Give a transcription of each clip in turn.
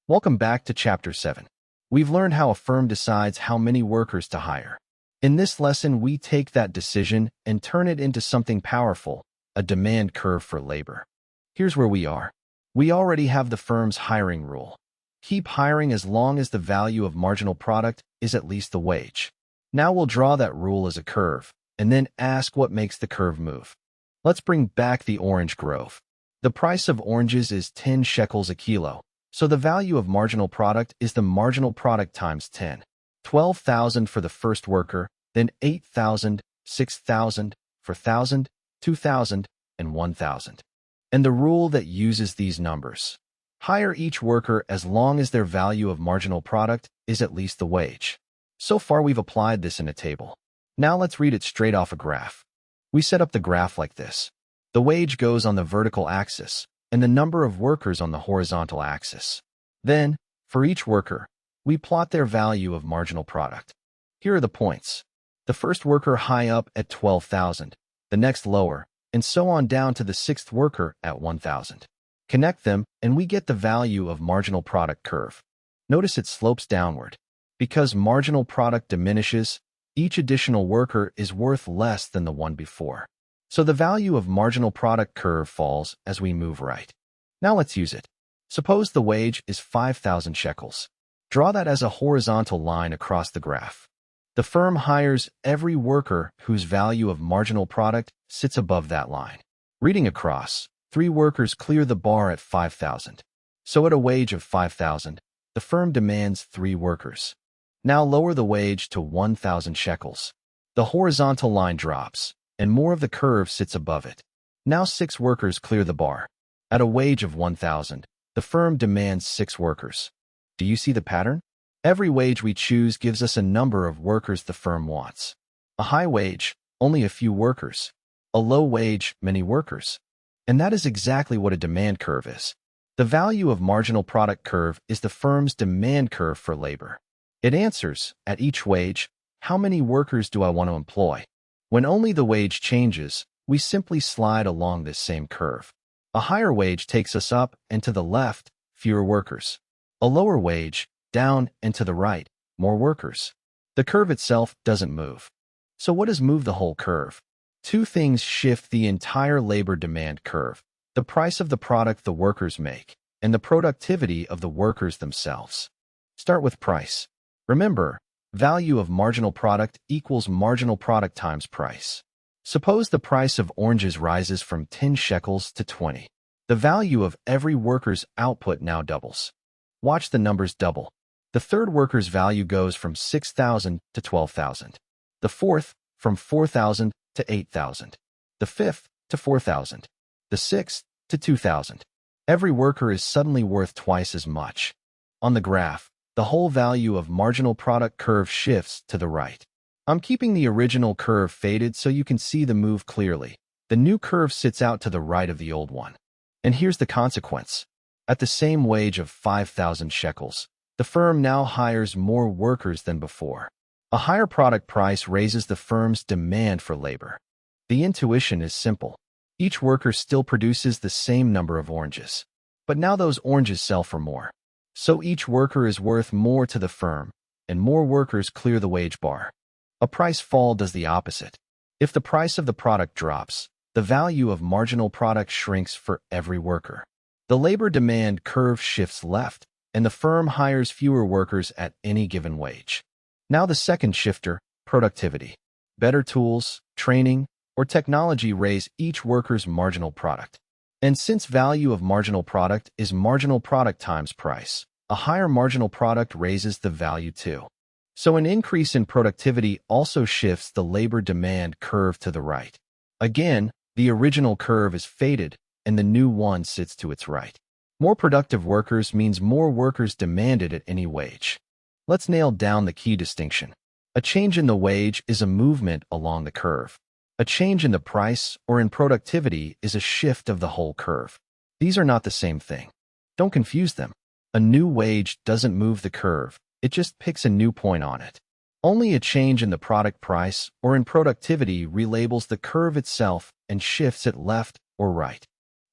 Welcome back to Chapter 7. We've learned how a firm decides how many workers to hire. In this lesson, we take that decision and turn it into something powerful, a demand curve for labor. Here's where we are. We already have the firm's hiring rule. Keep hiring as long as the value of marginal product is at least the wage. Now we'll draw that rule as a curve, and then ask what makes the curve move. Let's bring back the orange grove. The price of oranges is 10 shekels a kilo, so the value of marginal product is the marginal product times 10. 12,000 for the first worker, then 8,000, 6,000, 4,000, 2,000, and 1,000. And the rule that uses these numbers. Hire each worker as long as their value of marginal product is at least the wage. So far we've applied this in a table. Now let's read it straight off a graph. We set up the graph like this. The wage goes on the vertical axis, and the number of workers on the horizontal axis. Then, for each worker, we plot their value of marginal product. Here are the points. The first worker high up at 12,000, the next lower, and so on down to the sixth worker at 1,000. Connect them, and we get the value of marginal product curve. Notice it slopes downward. Because marginal product diminishes, each additional worker is worth less than the one before. So the value of marginal product curve falls as we move right. Now let's use it. Suppose the wage is 5,000 shekels. Draw that as a horizontal line across the graph. The firm hires every worker whose value of marginal product sits above that line. Reading across, 3 workers clear the bar at 5,000. So at a wage of 5,000, the firm demands 3 workers. Now lower the wage to 1,000 shekels. The horizontal line drops, and more of the curve sits above it. Now 6 workers clear the bar. At a wage of 1,000, the firm demands 6 workers. Do you see the pattern? Every wage we choose gives us a number of workers the firm wants. A high wage, only a few workers. A low wage, many workers. And that is exactly what a demand curve is. The value of marginal product curve is the firm's demand curve for labor. It answers, at each wage, how many workers do I want to employ? When only the wage changes, we simply slide along this same curve. A higher wage takes us up and to the left, fewer workers. A lower wage, down and to the right, more workers. The curve itself doesn't move. So what does move the whole curve? 2 things shift the entire labor demand curve: the price of the product the workers make, and the productivity of the workers themselves. Start with price. Remember, value of marginal product equals marginal product times price. Suppose the price of oranges rises from 10 shekels to 20. The value of every worker's output now doubles. Watch the numbers double. The third worker's value goes from 6,000 to 12,000. The fourth, from 4,000 to 8,000. The fifth, to 4,000. The sixth, to 2,000. Every worker is suddenly worth twice as much. On the graph, the whole value of marginal product curve shifts to the right. I'm keeping the original curve faded so you can see the move clearly. The new curve sits out to the right of the old one. And here's the consequence. At the same wage of 5,000 shekels, the firm now hires more workers than before. A higher product price raises the firm's demand for labor. The intuition is simple. Each worker still produces the same number of oranges. But now those oranges sell for more. So each worker is worth more to the firm, and more workers clear the wage bar. A price fall does the opposite. If the price of the product drops, the value of marginal product shrinks for every worker. The labor demand curve shifts left, and the firm hires fewer workers at any given wage. Now the second shifter, productivity. Better tools, training, or technology raise each worker's marginal product. And since value of marginal product is marginal product times price, a higher marginal product raises the value too. So an increase in productivity also shifts the labor demand curve to the right. Again, the original curve is faded, and the new one sits to its right. More productive workers means more workers demanded at any wage. Let's nail down the key distinction. A change in the wage is a movement along the curve. A change in the price or in productivity is a shift of the whole curve. These are not the same thing. Don't confuse them. A new wage doesn't move the curve, it just picks a new point on it. Only a change in the product price or in productivity relabels the curve itself and shifts it left or right.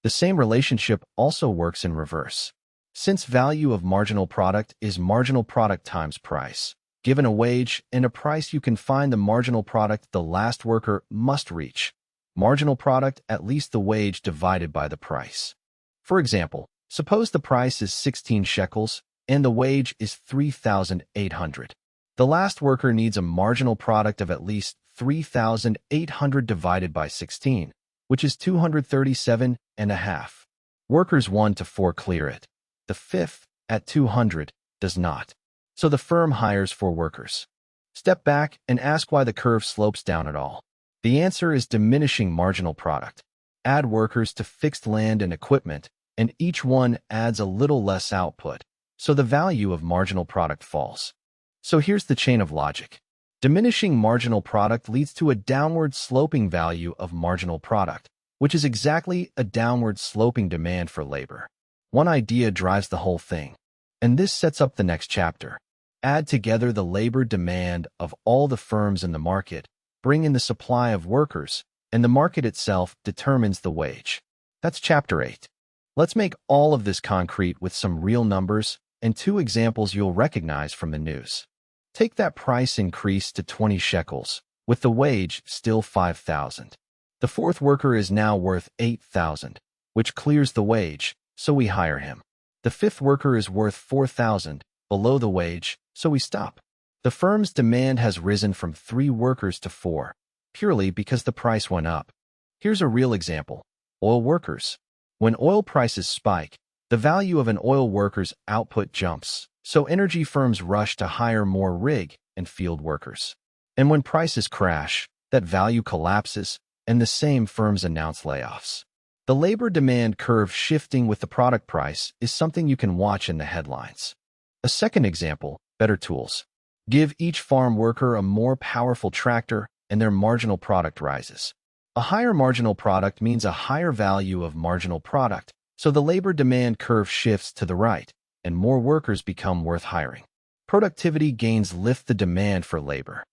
The same relationship also works in reverse. Since value of marginal product is marginal product times price, given a wage and a price, you can find the marginal product the last worker must reach. Marginal product at least the wage divided by the price. For example, suppose the price is 16 shekels and the wage is 3,800. The last worker needs a marginal product of at least 3,800 divided by 16, which is 237 and a half. Workers 1 to 4 clear it. The fifth, at 200, does not. So the firm hires 4 workers. Step back and ask why the curve slopes down at all. The answer is diminishing marginal product. Add workers to fixed land and equipment, and each one adds a little less output, so the value of marginal product falls. So here's the chain of logic. Diminishing marginal product leads to a downward sloping value of marginal product, which is exactly a downward sloping demand for labor. One idea drives the whole thing, and this sets up the next chapter. Add together the labor demand of all the firms in the market, bring in the supply of workers, and the market itself determines the wage. That's Chapter 8. Let's make all of this concrete with some real numbers and 2 examples you'll recognize from the news. Take that price increase to 20 shekels, with the wage still 5,000. The 4th worker is now worth 8,000, which clears the wage, so we hire him. The 5th worker is worth 4,000, below the wage, so we stop. The firm's demand has risen from 3 workers to 4, purely because the price went up. Here's a real example. Oil workers. When oil prices spike, the value of an oil worker's output jumps, so energy firms rush to hire more rig and field workers. And when prices crash, that value collapses, and the same firms announce layoffs. The labor demand curve shifting with the product price is something you can watch in the headlines. A second example, better tools. Give each farm worker a more powerful tractor and their marginal product rises. A higher marginal product means a higher value of marginal product, so the labor demand curve shifts to the right, and more workers become worth hiring. Productivity gains lift the demand for labor.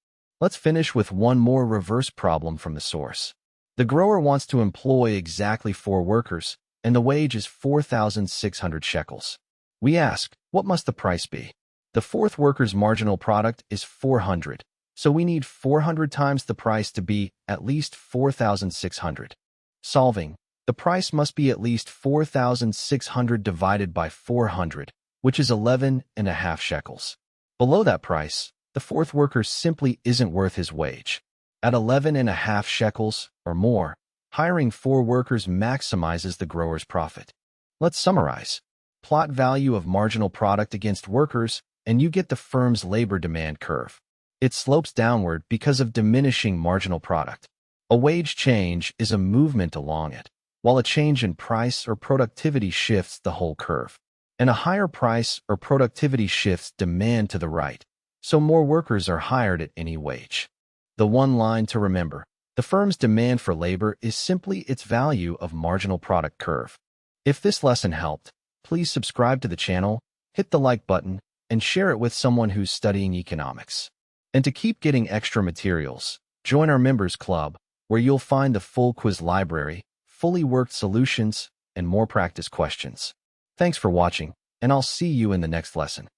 Let's finish with one more reverse problem from the source. The grower wants to employ exactly 4 workers, and the wage is 4,600 shekels. We ask, what must the price be? The 4th worker's marginal product is 400, so we need 400 times the price to be at least 4,600. Solving, the price must be at least 4,600 divided by 400, which is 11 and a half shekels. Below that price, the 4th worker simply isn't worth his wage. At 11 and a half shekels or more, hiring 4 workers maximizes the grower's profit. Let's summarize. Plot value of marginal product against workers, and you get the firm's labor demand curve. It slopes downward because of diminishing marginal product. A wage change is a movement along it, while a change in price or productivity shifts the whole curve. And a higher price or productivity shifts demand to the right, so more workers are hired at any wage. The one line to remember, the firm's demand for labor is simply its value of marginal product curve. If this lesson helped, please subscribe to the channel, hit the like button, and share it with someone who's studying economics. And to keep getting extra materials, join our members club, where you'll find the full quiz library, fully worked solutions, and more practice questions. Thanks for watching, and I'll see you in the next lesson.